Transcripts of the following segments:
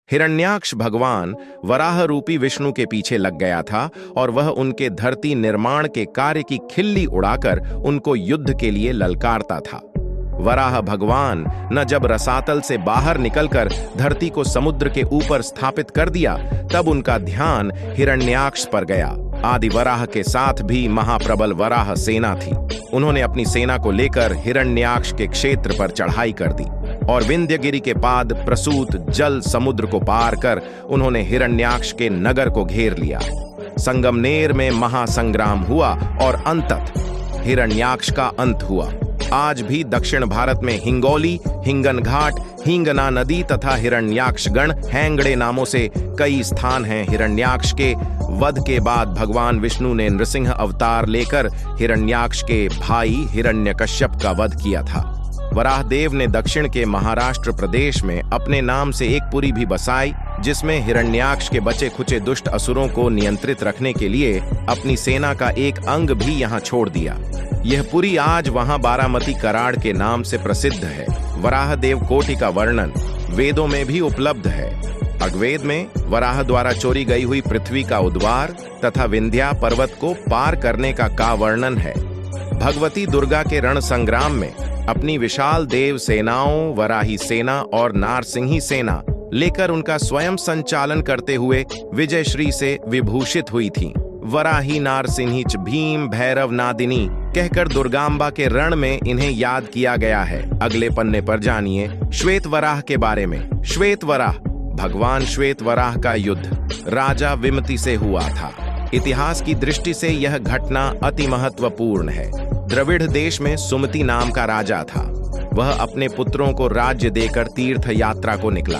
हिरण्याक्ष भगवान वराह रूपी विष्णु के पीछे लग गया था और वह उनके धरती निर्माण के कार्य की खिल्ली उड़ाकर उनको युद्ध के लिए ललकारता था। वराह भगवान न जब रसातल से बाहर निकलकर धरती को समुद्र के ऊपर स्थापित कर दिया, तब उनका ध्यान हिरण्याक्ष पर गया। आदि वराह के साथ भी महाप्रबल वराह सेना थी। उन्होंने अपनी सेना को लेकर हिरण्याक्ष के क्षेत्र पर चढ़ाई कर दी और विंध्यगिरि के पाद प्रसूत जल समुद्र को पार कर उन्होंने हिरण्याक्ष के नगर को घेर लिया। संगमनेर में महासंग्राम हुआ और अंततः हिरण्याक्ष का अंत हुआ। आज भी दक्षिण भारत में हिंगोली, हिंगन घाट, हिंगना नदी तथा हिरण्याक्षगण हैंगड़े नामों से कई स्थान हैं। हिरण्याक्ष के वध के बाद भगवान विष्णु ने नृसिंह अवतार लेकर हिरण्याक्ष के भाई हिरण्यकश्यप का वध किया था। वराहदेव ने दक्षिण के महाराष्ट्र प्रदेश में अपने नाम से एक पुरी भी बसाई, जिसमें हिरण्याक्ष के बचे खुचे दुष्ट असुरों को नियंत्रित रखने के लिए अपनी सेना का एक अंग भी यहाँ छोड़ दिया। यह पुरी आज वहां बारामती कराड़ के नाम से प्रसिद्ध है। वराहदेव कोटि का वर्णन वेदों में भी उपलब्ध है। ऋग्वेद में वराह द्वारा चोरी गई हुई पृथ्वी का उद्वार तथा विंध्या पर्वत को पार करने का वर्णन है। भगवती दुर्गा के रण संग्राम में अपनी विशाल देव सेनाओं वराही सेना और नारसिंही सेना लेकर उनका स्वयं संचालन करते हुए विजयश्री से विभूषित हुई थीं। वराही नारसिंही च भीम भैरव नादिनी कहकर दुर्गांबा के रण में इन्हें याद किया गया है। अगले पन्ने पर जानिए श्वेत वराह के बारे में। श्वेत वराह भगवान श्वेत वराह का युद्ध राजा विमति से हुआ था। इतिहास की दृष्टि से यह घटना अति महत्वपूर्ण है। द्रविड़ देश में सुमति नाम का राजा था। वह अपने पुत्रों को राज्य देकर तीर्थ यात्रा को निकला।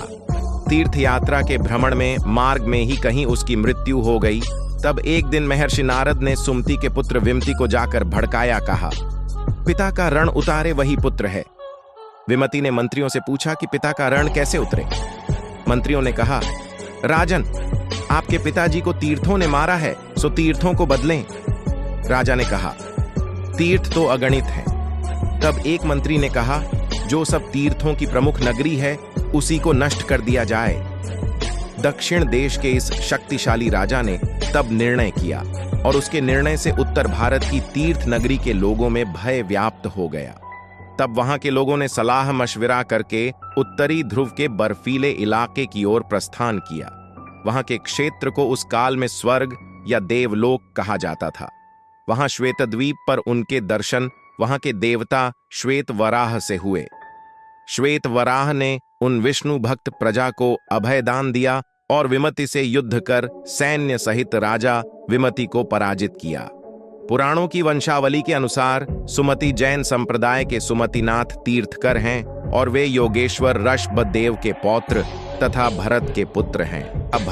तीर्थ यात्रा के भ्रमण में मार्ग में ही कहीं उसकी मृत्यु हो गई। तब एक दिन महर्षि नारद ने सुमति के पुत्र विमति को जाकर भड़काया, कहा, पिता का रण उतारे वही पुत्र है। विमति ने मंत्रियों से पूछा कि पिता का रण कैसे उतरे। मंत्रियों ने कहा, राजन, आपके पिताजी को तीर्थों ने मारा है, सो तीर्थों को बदलें। राजा ने कहा, तीर्थ तो अगणित हैं। तब एक मंत्री ने कहा, जो सब तीर्थों की प्रमुख नगरी है उसी को नष्ट कर दिया जाए। दक्षिण देश के इस शक्तिशाली राजा ने तब निर्णय किया और उसके निर्णय से उत्तर भारत की तीर्थ नगरी के लोगों में भय व्याप्त हो गया। तब वहां के लोगों ने सलाह मशविरा करके उत्तरी ध्रुव के बर्फीले इलाके की ओर प्रस्थान किया। वहां के क्षेत्र को उस काल में स्वर्ग या देवलोक कहा जाता था। वहां श्वेतद्वीप पर उनके दर्शन वहां के देवता श्वेत वराह से हुए। श्वेत वराह ने उन विष्णु भक्त प्रजा को अभयदान दिया और विमति से युद्ध कर सैन्य सहित राजा विमति को पराजित किया। पुराणों की वंशावली के अनुसार सुमति जैन संप्रदाय के सुमतिनाथ तीर्थकर हैं और वे योगेश्वर ऋषभदेव के पौत्र तथा भरत के पुत्र हैं। अब